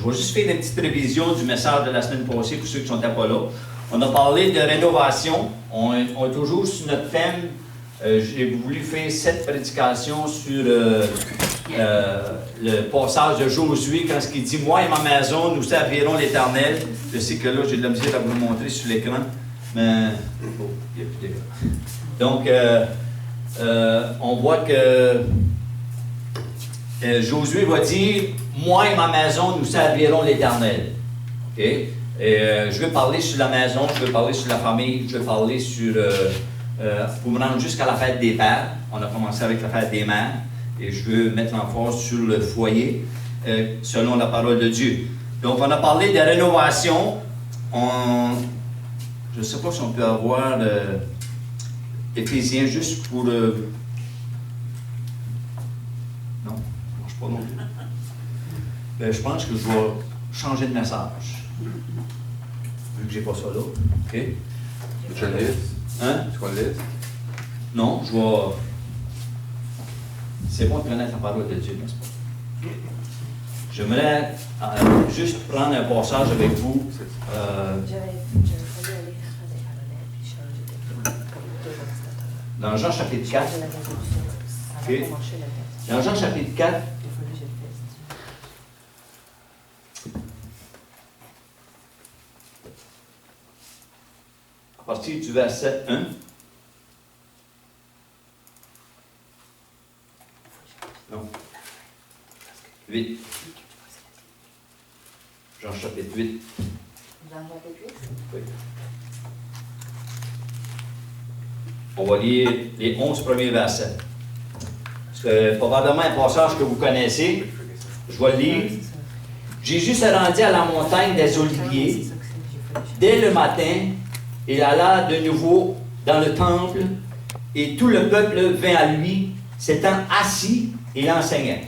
Je vais juste faire une petite révision du message de la semaine passée pour ceux qui ne sont pas là. On a parlé de rénovation. On est toujours sur notre thème. J'ai voulu faire 7 prédications sur le passage de Josué quand il dit « Moi et ma maison, nous servirons l'Éternel ». Je sais que là, j'ai de la misère à vous le montrer sur l'écran, mais oh, il n'y a plus d'écran. Donc, on voit que Josué va dire « Moi et ma maison, nous servirons l'Éternel ». Okay? Je vais parler sur la maison, je vais parler sur la famille, je vais parler sur... pour me rendre jusqu'à la fête des pères. On a commencé avec la fête des mères. Et je veux mettre l'emphase sur le foyer, selon la parole de Dieu. Donc, on a parlé de rénovation. Je ne sais pas si on peut avoir Éphésiens juste pour... Non, ça ne marche pas non plus. Je pense que je vais changer de message. Vu que je n'ai pas ça là. OK? Tu le lis? Hein? Tu le lis? Non, je vais... C'est bon de connaître la parole de Dieu, n'est-ce pas? J'aimerais juste prendre un passage avec vous. Dans Jean chapitre 4. Okay. Dans Jean chapitre 4. À partir du verset 1. Non. 8. Jean chapitre 8. Jean chapitre 8? Oui. On va lire les 11 premiers versets. C'est probablement un passage que vous connaissez. Je vais le lire. Jésus se rendit à la montagne des Oliviers. Dès le matin, il alla de nouveau dans le temple et tout le peuple vint à lui, s'étant assis, il enseignait.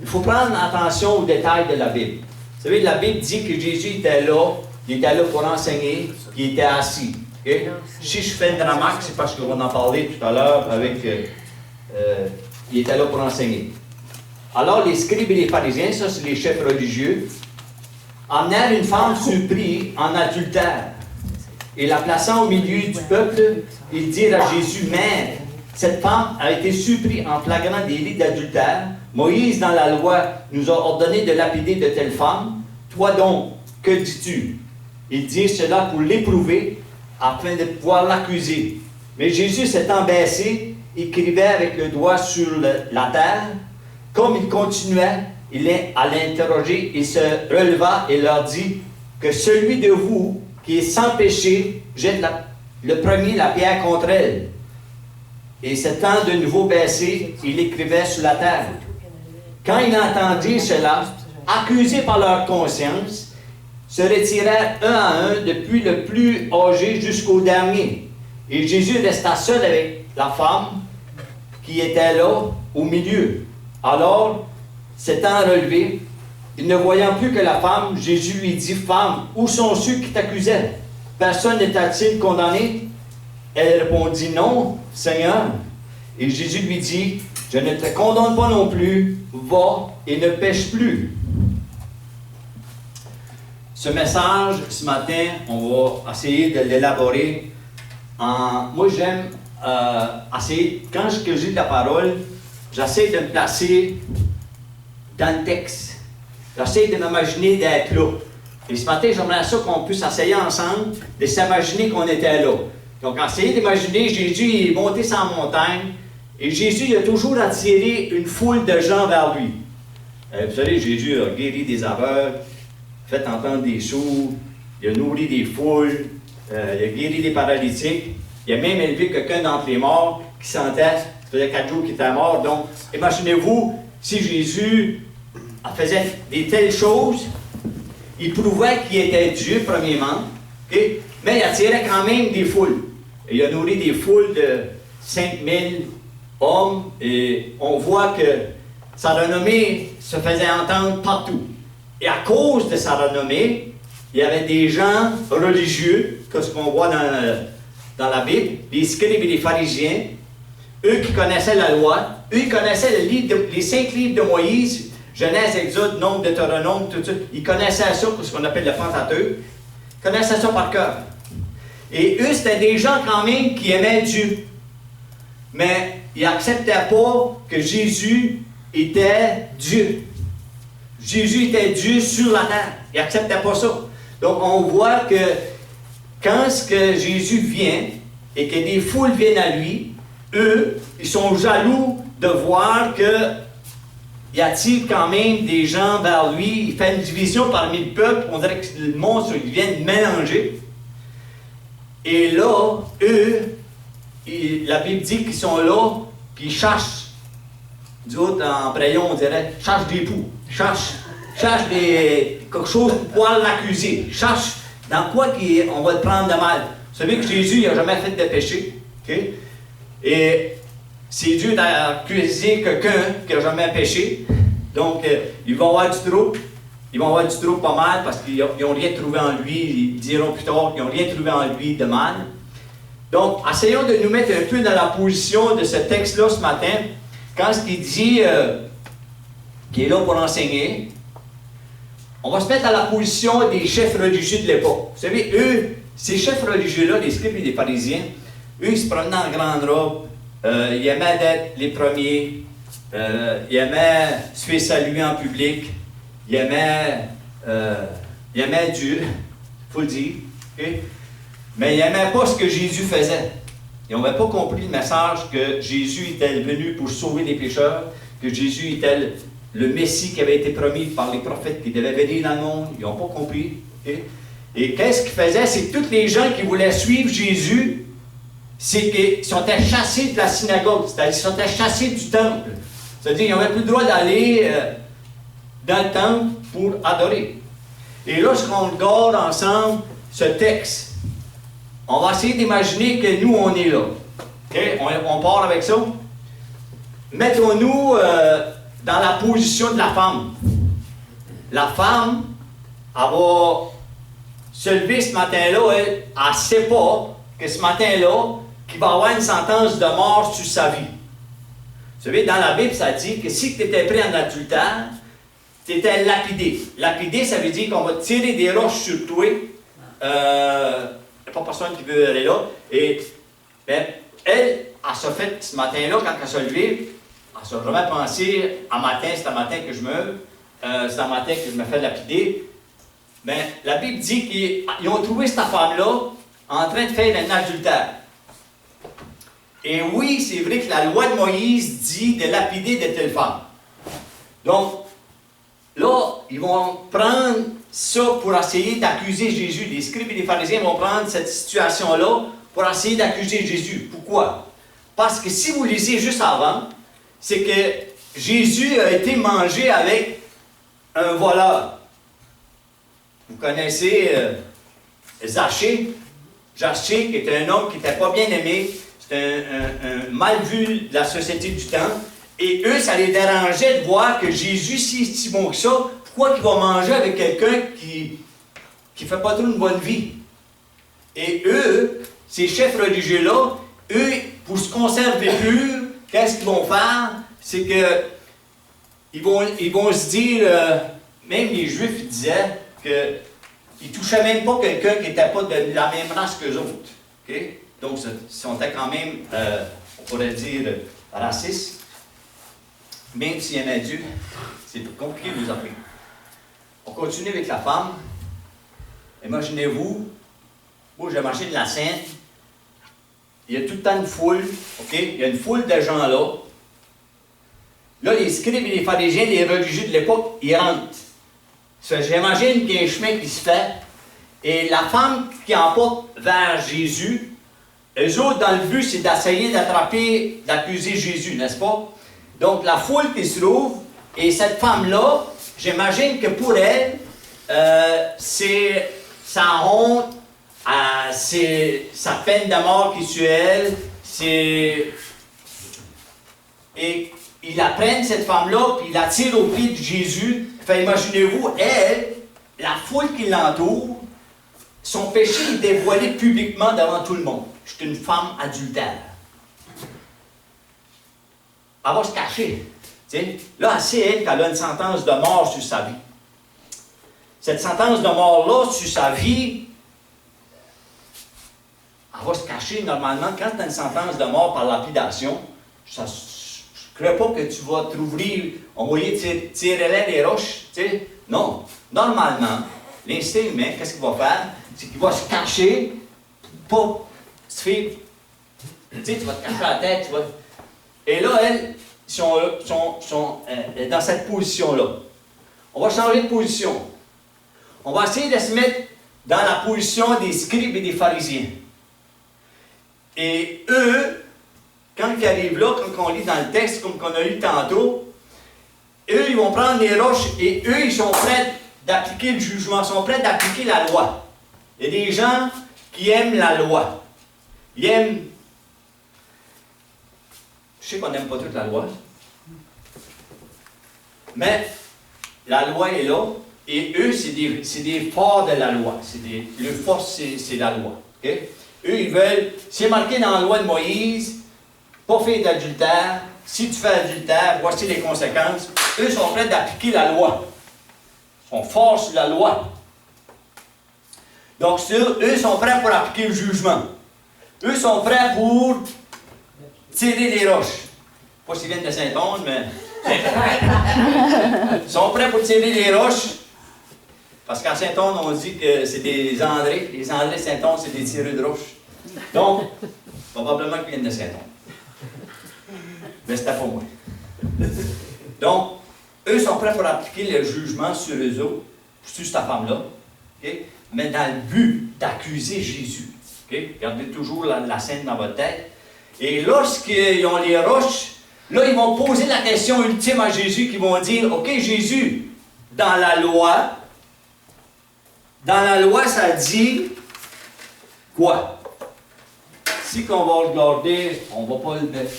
Il faut prendre attention aux détails de la Bible. Vous savez, la Bible dit que Jésus était là, il était là pour enseigner, il était assis. Okay? Si je fais une remarque, c'est parce qu'on va en parler tout à l'heure avec... il était là pour enseigner. Alors les scribes et les pharisiens, ça c'est les chefs religieux, emmenèrent une femme surprise en adultère. Et la plaçant au milieu du peuple, ils dirent à Jésus, « Maître, cette femme a été surprise en flagrant délit d'adultère. Moïse, dans la loi, nous a ordonné de lapider de telles femmes. Toi donc, que dis-tu? » Ils dirent cela pour l'éprouver, afin de pouvoir l'accuser. Mais Jésus s'étant baissé, écrivait avec le doigt sur la terre. Comme il continuait à l'interroger, il se releva et leur dit que celui de vous qui est sans péché jette le premier la pierre contre elle. Et s'étant de nouveau baissé, il écrivait sur la terre. Quand il entendit cela, accusés par leur conscience, se retirèrent un à un, depuis le plus âgé jusqu'au dernier. Et Jésus resta seul avec la femme qui était là au milieu. Alors, s'étant relevé, et ne voyant plus que la femme, Jésus lui dit, « Femme, où sont ceux qui t'accusaient? Personne n'est-il condamné? » Elle répondit, « Non, Seigneur. » Et Jésus lui dit, « Je ne te condamne pas non plus, va et ne pêche plus. » Ce message, ce matin, on va essayer de l'élaborer. Moi, j'aime essayer, quand je lis la parole, j'essaie de me placer dans le texte. J'essaie de m'imaginer d'être là. Et ce matin, j'aimerais ça qu'on puisse essayer ensemble de s'imaginer qu'on était là. Donc, essayer d'imaginer, Jésus est monté sur la montagne et Jésus il a toujours attiré une foule de gens vers lui. Vous savez, Jésus a guéri des aveugles, fait entendre des sourds, il a nourri des foules, il a guéri des paralytiques, il a même élevé quelqu'un d'entre les morts qui sentait, ça faisait 4 jours qu'il était mort. Donc, imaginez-vous, si Jésus faisait des telles choses, il prouvait qu'il était Dieu, premièrement, okay? Mais il attirait quand même des foules. Et il a nourri des foules de 5000 hommes, et on voit que sa renommée se faisait entendre partout. Et à cause de sa renommée, il y avait des gens religieux, comme ce qu'on voit dans la Bible, les scribes et les pharisiens, eux qui connaissaient la loi, eux qui connaissaient les 5 livres de Moïse, Genèse, Exode, Nombre, Deutéronome, tout ça. Ils connaissaient ça, ce qu'on appelle le Pentateuque. Ils connaissaient ça par cœur. Et eux, c'était des gens quand même qui aimaient Dieu. Mais ils n'acceptaient pas que Jésus était Dieu. Jésus était Dieu sur la terre. Ils n'acceptaient pas ça. Donc, on voit que quand ce que Jésus vient et que des foules viennent à lui, eux, ils sont jaloux de voir que il attire quand même des gens vers lui. Il fait une division parmi le peuple. On dirait que le monstre, ils viennent mélanger. Et là, eux, la Bible dit qu'ils sont là, puis ils cherchent. D'autres, en braillon, on dirait, cherchent des poux. Cherchent quelque chose pour pouvoir l'accuser. Cherchent dans quoi on va le prendre de mal. Vous savez que Jésus n'a jamais fait de péché. Okay? Et c'est Dieu d'accuser quelqu'un qui n'a jamais péché. Donc, ils vont avoir du trouble. Ils vont avoir du trouble pas mal parce qu'ils n'ont rien trouvé en lui. Ils diront plus tard qu'ils n'ont rien trouvé en lui de mal. Donc, essayons de nous mettre un peu dans la position de ce texte-là ce matin. Quand il dit qu'il est là pour enseigner, on va se mettre à la position des chefs religieux de l'époque. Vous savez, eux, ces chefs religieux-là, les scribes et les pharisiens, eux, ils se promenaient en grande robe. Ils aimaient d'être les premiers. Ils aimaient se faire saluer en public. Ils aimaient Dieu, il faut le dire. Okay? Mais ils n'aimaient pas ce que Jésus faisait. Ils n'avaient pas compris le message que Jésus était venu pour sauver les pécheurs, que Jésus était le Messie qui avait été promis par les prophètes qui devait venir dans le monde. Ils n'ont pas compris. Okay? Et qu'est-ce qu'ils faisaient? C'est que tous les gens qui voulaient suivre Jésus, c'est qu'ils sont chassés de la synagogue, c'est-à-dire qu'ils sont chassés du temple. C'est-à-dire qu'ils n'avaient plus le droit d'aller dans le temple pour adorer. Et lorsqu'on regarde ensemble ce texte, on va essayer d'imaginer que nous, on est là. Okay? On part avec ça. Mettons-nous dans la position de la femme. La femme, elle va se lever ce matin-là, elle ne sait pas que ce matin-là, qu'il va y avoir une sentence de mort sur sa vie. Vous savez, dans la Bible, ça dit que si tu étais pris en adultère, tu étais lapidé. Lapidé, ça veut dire qu'on va tirer des roches sur toi. Il n'y a pas personne qui veut aller là. Et ben, elle s'est fait ce matin-là, quand elle s'est levée, elle s'est vraiment pensé, à matin, c'est un matin que je meurs, c'est un matin que je me fais lapider. Mais la Bible dit qu'ils ont trouvé cette femme-là en train de faire un adultère. Et oui, c'est vrai que la loi de Moïse dit de lapider de telle femme. Donc, là, ils vont prendre ça pour essayer d'accuser Jésus. Les scribes et les pharisiens vont prendre cette situation-là pour essayer d'accuser Jésus. Pourquoi? Parce que si vous lisez juste avant, c'est que Jésus a été mangé avec un voleur. Vous connaissez Zachée. Zachée, qui était un homme qui n'était pas bien aimé. C'était un mal vu de la société du temps. Et eux, ça les dérangeait de voir que Jésus, si est si bon que ça, pourquoi il va manger avec quelqu'un qui ne fait pas trop une bonne vie? Et eux, ces chefs religieux-là, eux, pour se conserver purs, qu'est-ce qu'ils vont faire? C'est que ils vont se dire, même les Juifs disaient qu'ils ne touchaient même pas quelqu'un qui n'était pas de la même race qu'eux autres. Okay? Donc, ils sont quand même, on pourrait dire, racistes. Même s'il aimaient Dieu, c'est compliqué de nous appeler. On continue avec la femme. Imaginez-vous, moi j'imagine la scène. Il y a tout le temps une foule, ok? Il y a une foule de gens là. Là, les scribes et les pharisiens, les religieux de l'époque, ils rentrent. J'imagine qu'il y a un chemin qui se fait. Et la femme qui emporte vers Jésus, eux autres, dans le but, c'est d'essayer d'attraper, d'accuser Jésus, n'est-ce pas? Donc, la foule qui se trouve, et cette femme-là, j'imagine que pour elle, c'est sa honte, c'est sa peine de mort qui est sur elle, et ils la prennent, cette femme-là, puis ils la tirent au pied de Jésus. Fait, imaginez-vous, elle, la foule qui l'entoure, son péché est dévoilé publiquement devant tout le monde. Je suis une femme adultère. Elle va se cacher. T'sais, là, c'est elle qui a une sentence de mort sur sa vie. Cette sentence de mort-là, sur sa vie, elle va se cacher normalement. Quand tu as une sentence de mort par lapidation, je ne crois pas que tu vas t'ouvrir, envoyer tirer les roches. T'sais. Non. Normalement, l'instinct humain, qu'est-ce qu'il va faire? C'est qu'il va se cacher pour se faire. Tu sais, tu vas te cacher la tête. Et là, elles sont dans cette position-là. On va changer de position. On va essayer de se mettre dans la position des scribes et des pharisiens. Et eux, quand ils arrivent là, quand on lit dans le texte, comme qu'on a lu tantôt, eux, ils vont prendre les roches et eux, ils sont prêts d'appliquer le jugement, ils sont prêts d'appliquer la loi. Il y a des gens qui aiment la loi. Ils aiment. Je sais qu'on n'aime pas toute la loi. Mais la loi est là. Et eux, c'est des forts de la loi. Le force, c'est la loi. Okay? Eux, ils veulent, c'est marqué dans la loi de Moïse, pas faire d'adultère. Si tu fais adultère, voici les conséquences. Eux sont prêts d'appliquer la loi. Ils sont forts sur la loi. Donc, eux sont prêts pour appliquer le jugement. Eux sont prêts pour tirer les roches. Pas s'ils viennent de Saint-Onge, mais... Ils sont prêts pour tirer les roches. Parce qu'en Saint-Onge, on dit que c'est des Andrés. Les Andrés de Saint-Onge, c'est des tireurs de roches. Donc, probablement qu'ils viennent de Saint-Onge. Mais c'était pas moi. Donc, eux sont prêts pour appliquer le jugement sur eux autres, sur cette femme-là, okay? Mais dans le but d'accuser Jésus. Okay? Gardez toujours la scène dans votre tête. Et lorsqu'ils ont les roches, là, ils vont poser la question ultime à Jésus, qui vont dire, OK, Jésus, dans la loi, ça dit quoi? Si qu'on va regarder, on ne va pas le mettre.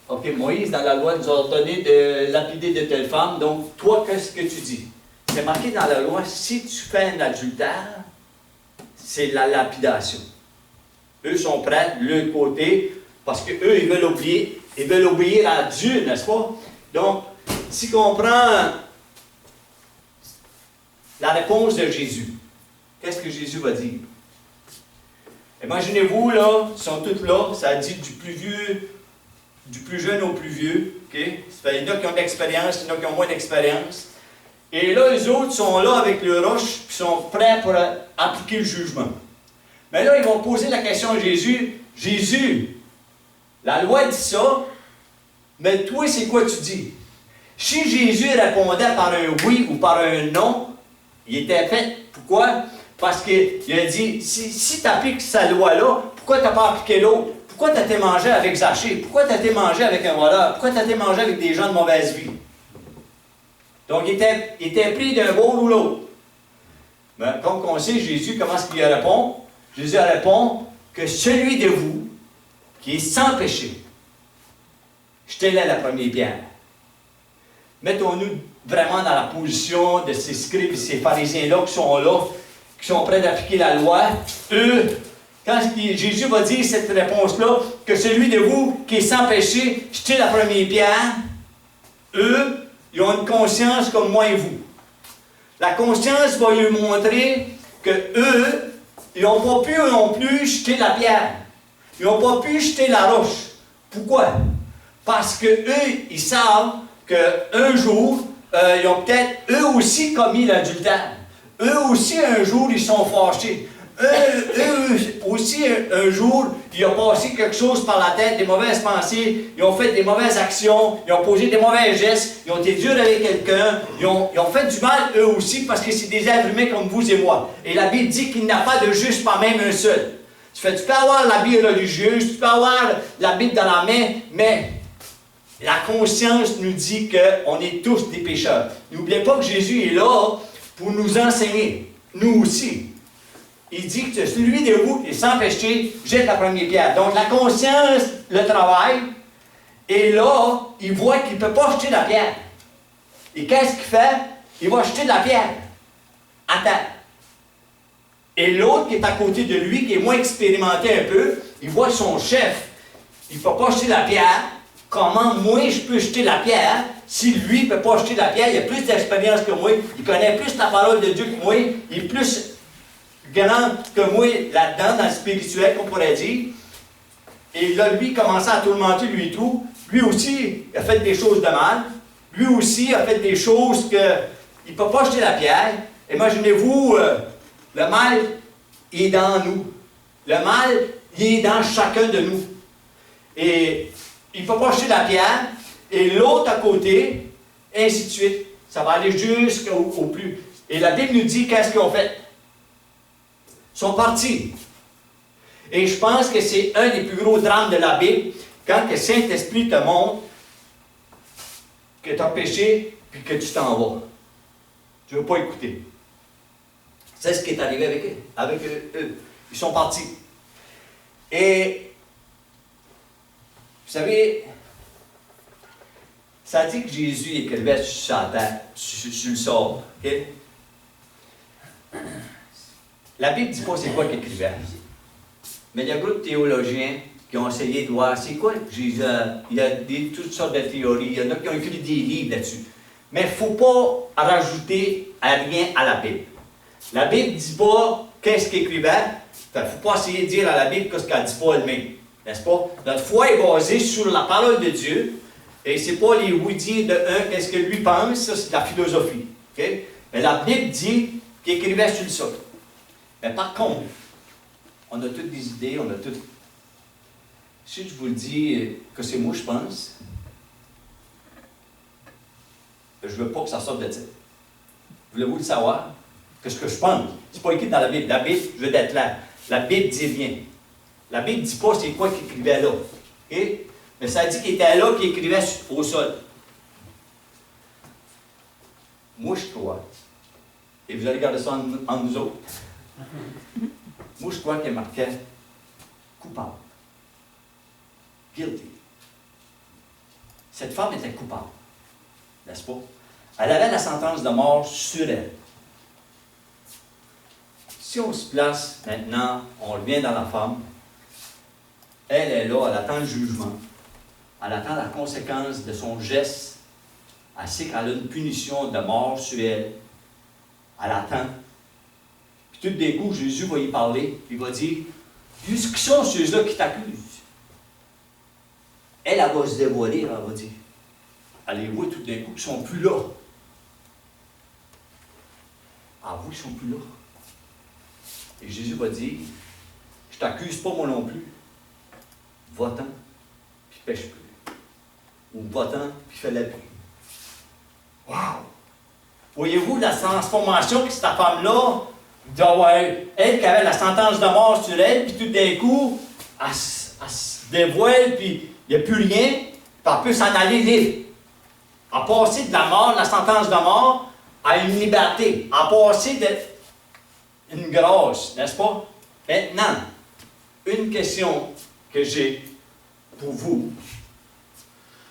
OK, Moïse, dans la loi, nous a ordonné de lapider de telle femme. Donc, toi, qu'est-ce que tu dis? C'est marqué dans la loi, si tu fais un adultère, c'est la lapidation. Eux sont prêts de leur côté, parce qu'eux, ils veulent obéir à Dieu, n'est-ce pas? Donc, si on prend la réponse de Jésus, qu'est-ce que Jésus va dire? Imaginez-vous, là, ils sont tous là, ça dit du plus vieux, du plus jeune au plus vieux, OK? Il y en a qui ont de l'expérience, il y en a qui ont moins d'expérience. Et là, les autres sont là avec le roche, puis sont prêts pour appliquer le jugement. Mais là, ils vont poser la question à Jésus, Jésus, la loi dit ça, mais toi, c'est quoi tu dis? Si Jésus répondait par un oui ou par un non, il était fait. Pourquoi? Parce qu'il a dit, si tu appliques cette loi-là, pourquoi tu n'as pas appliqué l'autre? Pourquoi tu as été mangé avec Zachée? Pourquoi tu as été mangé avec un voleur? Pourquoi tu as été mangé avec des gens de mauvaise vie? Donc, il était pris d'un bord ou l'autre. Mais comme on sait, Jésus, comment est-ce qu'il répond? Jésus répond que celui de vous qui est sans péché, jetez-le la première pierre. Mettons-nous vraiment dans la position de ces scribes et ces pharisiens-là qui sont prêts d'appliquer la loi. Eux, quand Jésus va dire cette réponse-là, que celui de vous qui est sans péché, jetez la première pierre, eux, ils ont une conscience comme moi et vous. La conscience va lui montrer que eux, ils n'ont pas pu non plus jeter la pierre. Ils n'ont pas pu jeter la roche. Pourquoi? Parce que eux, ils savent qu'un jour, ils ont peut-être eux aussi commis l'adultère. Eux aussi, un jour, ils sont fâchés. Eux aussi, un jour, il a passé quelque chose par la tête, des mauvaises pensées, ils ont fait des mauvaises actions, ils ont posé des mauvais gestes, ils ont été durs avec quelqu'un, ils ont fait du mal eux aussi parce que c'est des êtres humains comme vous et moi. Et la Bible dit qu'il n'y a pas de juste, pas même un seul. Tu peux avoir l'habit religieuse, tu peux avoir la Bible dans la main, mais la conscience nous dit qu'on est tous des pécheurs. N'oubliez pas que Jésus est là pour nous enseigner, nous aussi. Il dit que celui de vous qui est sans péché, jette la première pierre. Donc la conscience le travaille, et là, il voit qu'il ne peut pas jeter la pierre. Et qu'est-ce qu'il fait? Il va jeter de la pierre à terre. Et l'autre qui est à côté de lui, qui est moins expérimenté un peu, il voit son chef. Il ne peut pas jeter la pierre, comment moi je peux jeter la pierre si lui ne peut pas jeter la pierre? Il a plus d'expérience que moi, il connaît plus la parole de Dieu que moi, il est plus grand que moi là-dedans, dans le spirituel, qu'on pourrait dire. Et là, lui, il commençait à tourmenter lui et tout. Lui aussi, il a fait des choses de mal. Lui aussi a fait des choses qu'il ne peut pas jeter la pierre. Imaginez-vous, le mal est dans nous. Le mal, il est dans chacun de nous. Et il ne peut pas jeter la pierre. Et l'autre à côté, et ainsi de suite. Ça va aller jusqu'au plus. Et la Bible nous dit qu'est-ce qu'ils ont fait. Ils sont partis. Et je pense que c'est un des plus gros drames de la Bible, quand le Saint-Esprit te montre que tu as péché, puis que tu t'en vas. Tu ne veux pas écouter. C'est ce qui est arrivé avec eux. Ils sont partis. Et, vous savez, ça dit que Jésus écrivait sur la terre, sur le sol. Okay? La Bible ne dit pas c'est quoi qu'il écrivait. Mais il y a un groupe de théologiens qui ont essayé de voir c'est quoi Jésus. Il y a toutes sortes de théories. Il y en a qui ont écrit des livres là-dessus. Mais il ne faut pas rajouter rien à la Bible. La Bible ne dit pas qu'est-ce qu'il écrivait. Il ne faut pas essayer de dire à la Bible ce qu'elle ne dit pas elle-même. N'est-ce pas? Notre foi est basée sur la parole de Dieu. Et ce n'est pas les oui-dire de un, qu'est-ce que lui pense, ça c'est de la philosophie. Okay? Mais la Bible dit qu'il écrivait sur le sol. Mais par contre, on a toutes des idées, on a toutes. Si je vous le dis que c'est moi je pense, je ne veux pas que ça sorte de ça. Voulez-vous le savoir? Qu'est-ce que je pense? Ce n'est pas écrit dans la Bible. La Bible, je veux être clair. La Bible dit rien. La Bible ne dit pas c'est quoi qu'il écrivait là. Okay? Mais ça dit qu'il était là, qu'il écrivait au sol. Moi, je crois. Et vous allez garder ça en nous autres. Moi, je crois qu'il marquait coupable. Guilty. Cette femme était coupable. N'est-ce pas? Elle avait la sentence de mort sur elle. Si on se place maintenant, on revient dans la femme, elle est là, elle attend le jugement. Elle attend la conséquence de son geste. Elle sait qu'elle a une punition de mort sur elle. Elle attend. Puis tout d'un coup, Jésus va y parler. Il va dire, qui sont ceux-là qui t'accusent? Elle va se dévoiler, elle va dire. Elle les voit tout d'un coup, ils ne sont plus là. Ah, vous, ils ne sont plus là. Et Jésus va dire, je ne t'accuse pas moi non plus. Va-t'en, puis pêche plus. Ou va-t'en, puis fais la pluie. Wow! Voyez-vous la transformation que cette femme-là doit avoir, elle qui avait la sentence de mort sur elle, puis tout d'un coup, elle se dévoile, puis il n'y a plus rien, puis elle peut s'en aller libre. À passer de la mort, de la sentence de mort, à une liberté. À passer d'une grâce, n'est-ce pas? Maintenant, une question que j'ai pour vous.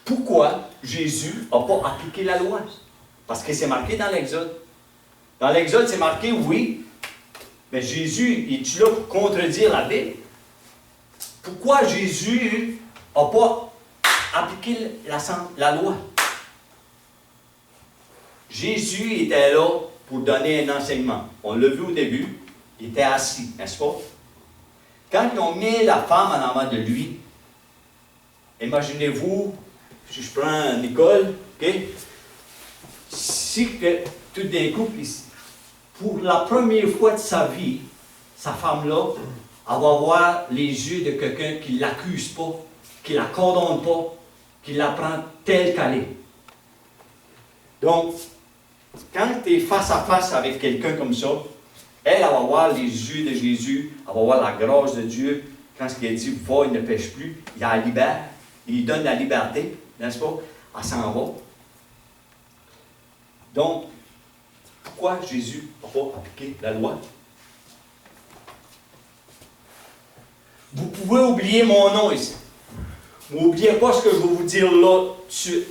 Pourquoi Jésus n'a pas appliqué la loi? Parce que c'est marqué dans l'Exode. Dans l'Exode, c'est marqué, oui, mais Jésus, est-tu là pour contredire la Bible? Pourquoi Jésus n'a pas appliqué la loi? Jésus était là pour donner un enseignement. On l'a vu au début, il était assis, n'est-ce pas? Quand ils ont mis la femme en avant de lui, imaginez-vous, si je prends Nicole, ok? Si que tout d'un coup, pour la première fois de sa vie, sa femme-là, elle va voir les yeux de quelqu'un qui ne l'accuse pas, qui ne la condamne pas, qui la prend telle qu'elle est. Donc, quand tu es face à face avec quelqu'un comme ça, elle va voir les yeux de Jésus, elle va voir la grâce de Dieu. Quand il dit, va, il ne pêche plus, il la libère, il lui donne la liberté, n'est-ce pas? Elle s'en va. Donc, pourquoi Jésus n'a pas appliqué la loi? Vous pouvez oublier mon nom ici. N'oubliez pas ce que je vais vous dire là tout de suite.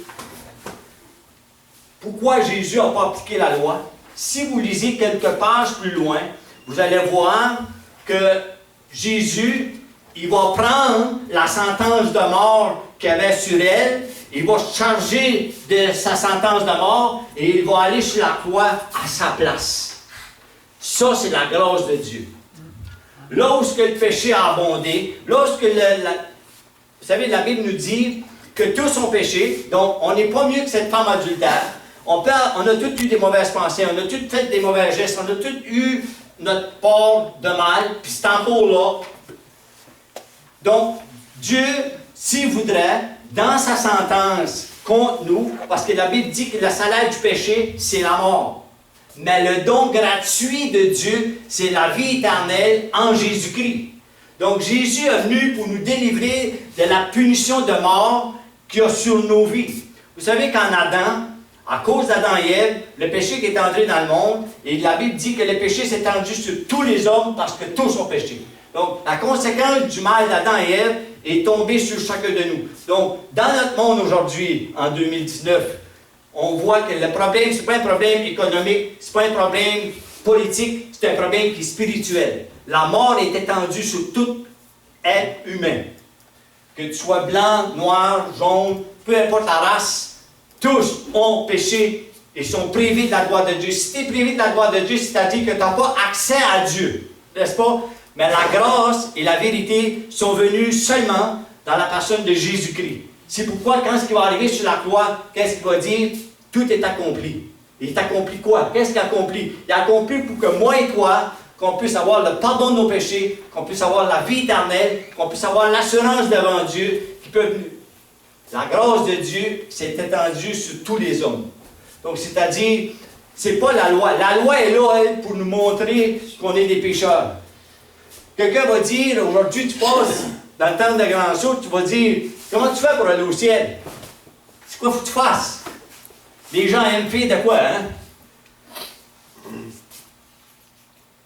Pourquoi Jésus n'a pas appliqué la loi? Si vous lisez quelques pages plus loin, vous allez voir que Jésus il va prendre la sentence de mort qu'il avait sur elle, il va se charger de sa sentence de mort et il va aller sur la croix à sa place. Ça, c'est la grâce de Dieu. Là où le péché a abondé, lorsque vous savez, la Bible nous dit que tous ont péché, donc on n'est pas mieux que cette femme adultère. On a tous eu des mauvaises pensées, on a tous fait des mauvais gestes, on a tous eu notre part de mal, puis c'est encore là. Donc, Dieu, s'il voudrait, dans sa sentence contre nous, parce que la Bible dit que le salaire du péché, c'est la mort. Mais le don gratuit de Dieu, c'est la vie éternelle en Jésus-Christ. Donc, Jésus est venu pour nous délivrer de la punition de mort qu'il y a sur nos vies. Vous savez qu'en Adam, à cause d'Adam et Ève, le péché qui est entré dans le monde, et la Bible dit que le péché s'est étendu sur tous les hommes parce que tous ont péché. Donc, la conséquence du mal d'Adam et Ève est tombée sur chacun de nous. Donc, dans notre monde aujourd'hui, en 2019, on voit que le problème, ce n'est pas un problème économique, ce n'est pas un problème politique, c'est un problème qui est spirituel. La mort est étendue sur tout être humain. Que tu sois blanc, noir, jaune, peu importe la race, tous ont péché et sont privés de la gloire de Dieu. Si tu es privé de la gloire de Dieu, c'est-à-dire que tu n'as pas accès à Dieu, n'est-ce pas? Mais la grâce et la vérité sont venues seulement dans la personne de Jésus-Christ. C'est pourquoi, quand il va arriver sur la croix, qu'est-ce qu'il va dire? Tout est accompli. Il est accompli quoi? Qu'est-ce qu'il a accompli? Il a accompli pour que moi et toi, qu'on puisse avoir le pardon de nos péchés, qu'on puisse avoir la vie éternelle, qu'on puisse avoir l'assurance devant Dieu, qui peut... La grâce de Dieu s'est étendue sur tous les hommes. Donc, c'est-à-dire, c'est pas la loi. La loi est là, elle, pour nous montrer qu'on est des pécheurs. Quelqu'un va dire, aujourd'hui, tu passes dans le temps de grand saut, tu vas dire, comment tu fais pour aller au ciel? C'est quoi qu'il faut que tu fasses? Les gens aiment faire de quoi, hein?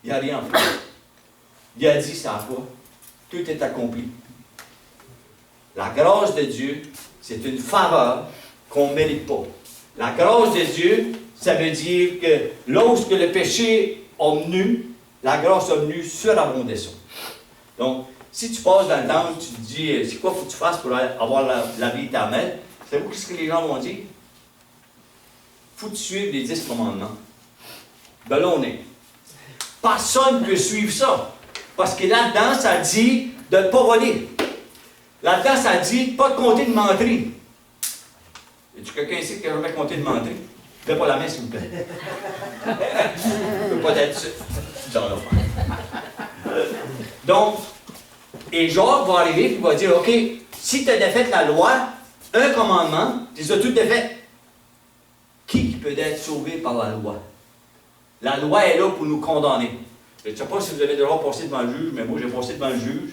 Il n'y a rien fait. Il a dit ça quoi? Tout est accompli. La grâce de Dieu, c'est une faveur qu'on ne mérite pas. La grâce de Dieu, ça veut dire que lorsque le péché est venu, la grâce est venue surabonder. Donc, si tu passes dans le temps, tu te dis, c'est quoi qu'il faut que tu fasses pour avoir la vie éternelle? Savez-vous ce que les gens vont dire? Il faut que tu suives les 10 commandements. Ben là, on est. Personne ne peut suivre ça. Parce que là-dedans, ça dit de ne pas voler. Là-dedans, ça dit pas de compter de menterie. Y a-t-il quelqu'un ici qui a jamais compté de menterie? Ne fais pas la main, s'il vous plaît. Je ne peux pas être dans l'enfer. Donc, et Jacques va arriver et il va dire, OK, si tu as défait la loi, un commandement, tu les as toutes défaites. Qui peut être sauvé par la loi? La loi est là pour nous condamner. Je ne sais pas si vous avez déjà passé devant le juge, mais moi j'ai passé devant le juge.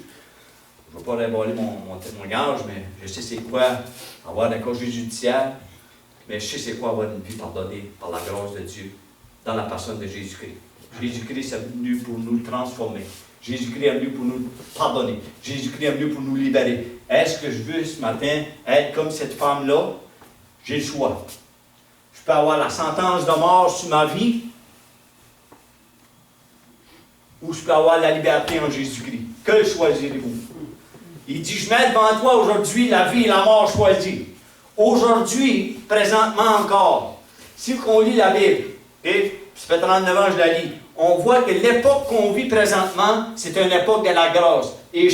Je ne vais pas dévoiler mon témoignage, mais je sais c'est quoi avoir un casier judiciaire, mais je sais c'est quoi avoir une vie pardonnée par la grâce de Dieu dans la personne de Jésus-Christ. Jésus-Christ est venu pour nous transformer. Jésus-Christ est venu pour nous pardonner. Jésus-Christ est venu pour nous libérer. Est-ce que je veux ce matin être comme cette femme-là? J'ai le choix. Je peux avoir la sentence de mort sur ma vie, ou je peux avoir la liberté en Jésus-Christ. Que choisirez-vous? Il dit, je mets devant toi aujourd'hui la vie et la mort choisie. Aujourd'hui, présentement encore, si on lit la Bible, et ça fait 39 ans que je la lis, on voit que l'époque qu'on vit présentement, c'est une époque de la grâce. Et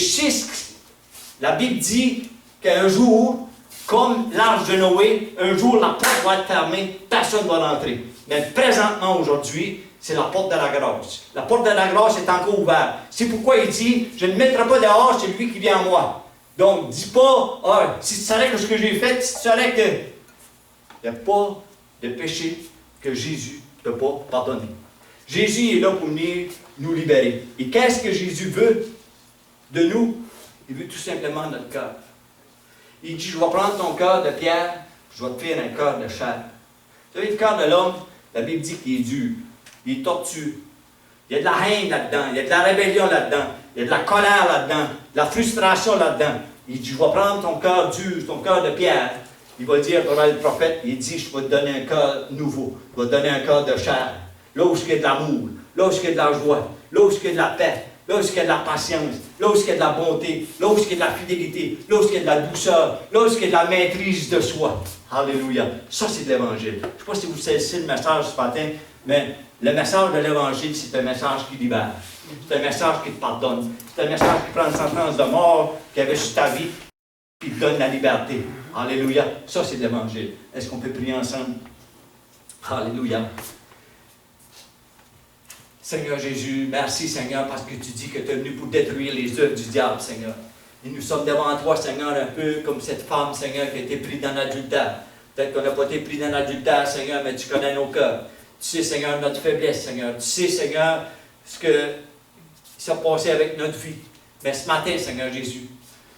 la Bible dit qu'un jour, comme l'arche de Noé, un jour la porte va être fermée, personne ne va rentrer. Mais présentement, aujourd'hui, c'est la porte de la grâce. La porte de la grâce est encore ouverte. C'est pourquoi il dit, je ne mettrai pas dehors celui qui vient à moi. Donc, dis pas, ah, si tu savais que ce que j'ai fait, si tu savais que il n'y a pas de péché que Jésus ne peut pas pardonner. Jésus est là pour venir nous libérer. Et qu'est-ce que Jésus veut de nous? Il veut tout simplement notre cœur. Il dit, je vais prendre ton cœur de pierre, je vais te faire un cœur de chair. Vous savez, le cœur de l'homme, la Bible dit qu'il est dur. Il est tortueux. Il y a de la haine là-dedans, il y a de la rébellion là-dedans, il y a de la colère là-dedans, de la frustration là-dedans. Il dit, je vais prendre ton cœur dur, ton cœur de pierre. Il va dire, pendant le prophète, il dit, je vais te donner un cœur nouveau. Je vais te donner un cœur de chair. Là où il y a de l'amour, là où il y a de la joie, là où il y a de la paix, là où il y a de la patience, là où il y a de la bonté, là où il y a de la fidélité, là où il y a de la douceur, là où il y a de la maîtrise de soi. Alléluia. Ça, c'est de l'Évangile. Je ne sais pas si vous saisissez le message ce matin, mais le message de l'Évangile, c'est un message qui libère. C'est un message qui te pardonne. C'est un message qui prend une sentence de mort qui avait sur ta vie, qui te donne la liberté. Alléluia. Ça, c'est de l'Évangile. Est-ce qu'on peut prier ensemble? Alléluia. Seigneur Jésus, merci Seigneur parce que tu dis que tu es venu pour détruire les œuvres du diable, Seigneur. Et nous sommes devant toi, Seigneur, un peu comme cette femme, Seigneur, qui a été prise dans l'adultère. Peut-être qu'on n'a pas été pris dans l'adultère, Seigneur, mais tu connais nos cœurs. Tu sais, Seigneur, notre faiblesse, Seigneur. Tu sais, Seigneur, ce qui s'est passé avec notre vie. Mais ce matin, Seigneur Jésus,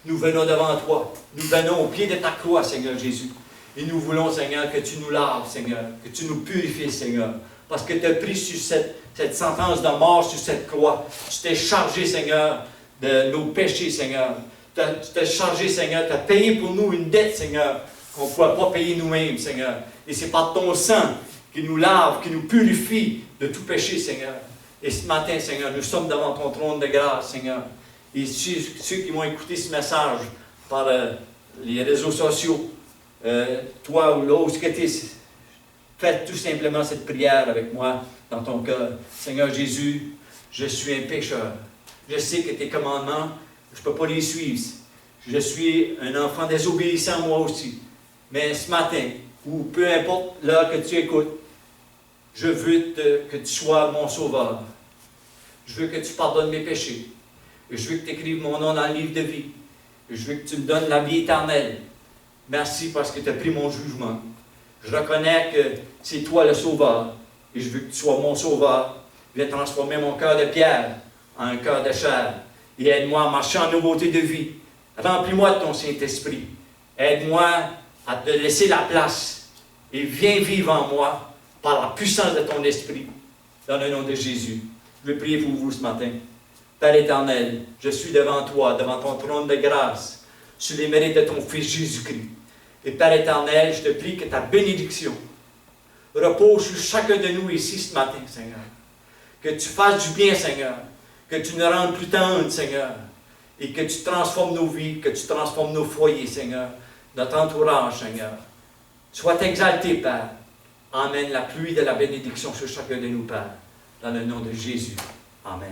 nous venons devant toi. Nous venons au pied de ta croix, Seigneur Jésus. Et nous voulons, Seigneur, que tu nous laves, Seigneur, que tu nous purifies, Seigneur. Parce que tu as pris sur cette sentence de mort sur cette croix. Tu t'es chargé, Seigneur, de nos péchés, Seigneur. Tu t'es chargé, Seigneur, tu as payé pour nous une dette, Seigneur, qu'on ne pourra pas payer nous-mêmes, Seigneur. Et c'est par ton sang qui nous lave, qui nous purifie de tout péché, Seigneur. Et ce matin, Seigneur, nous sommes devant ton trône de grâce, Seigneur. Et ceux qui vont écouter ce message par les réseaux sociaux, toi ou l'autre, fais tout simplement cette prière avec moi dans ton cœur. Seigneur Jésus, je suis un pécheur. Je sais que tes commandements, je ne peux pas les suivre. Je suis un enfant désobéissant moi aussi. Mais ce matin, ou peu importe l'heure que tu écoutes, je veux que tu sois mon sauveur. Je veux que tu pardonnes mes péchés. Je veux que tu écrives mon nom dans le livre de vie. Je veux que tu me donnes la vie éternelle. Merci parce que tu as pris mon jugement. Je reconnais que c'est toi le sauveur. Et je veux que tu sois mon sauveur. Viens transformer mon cœur de pierre en un cœur de chair. Et aide-moi à marcher en nouveauté de vie. Remplis-moi de ton Saint-Esprit. Aide-moi à te laisser la place. Et viens vivre en moi par la puissance de ton Esprit. Dans le nom de Jésus. Je vais prier pour vous ce matin. Père éternel, je suis devant toi, devant ton trône de grâce, sur les mérites de ton Fils Jésus-Christ. Et Père éternel, je te prie que ta bénédiction repose sur chacun de nous ici ce matin, Seigneur. Que tu fasses du bien, Seigneur. Que tu nous rendes plus tendres, Seigneur. Et que tu transformes nos vies, que tu transformes nos foyers, Seigneur. Notre entourage, Seigneur. Sois exalté, Père. Emmène la pluie de la bénédiction sur chacun de nous, Père. Dans le nom de Jésus. Amen.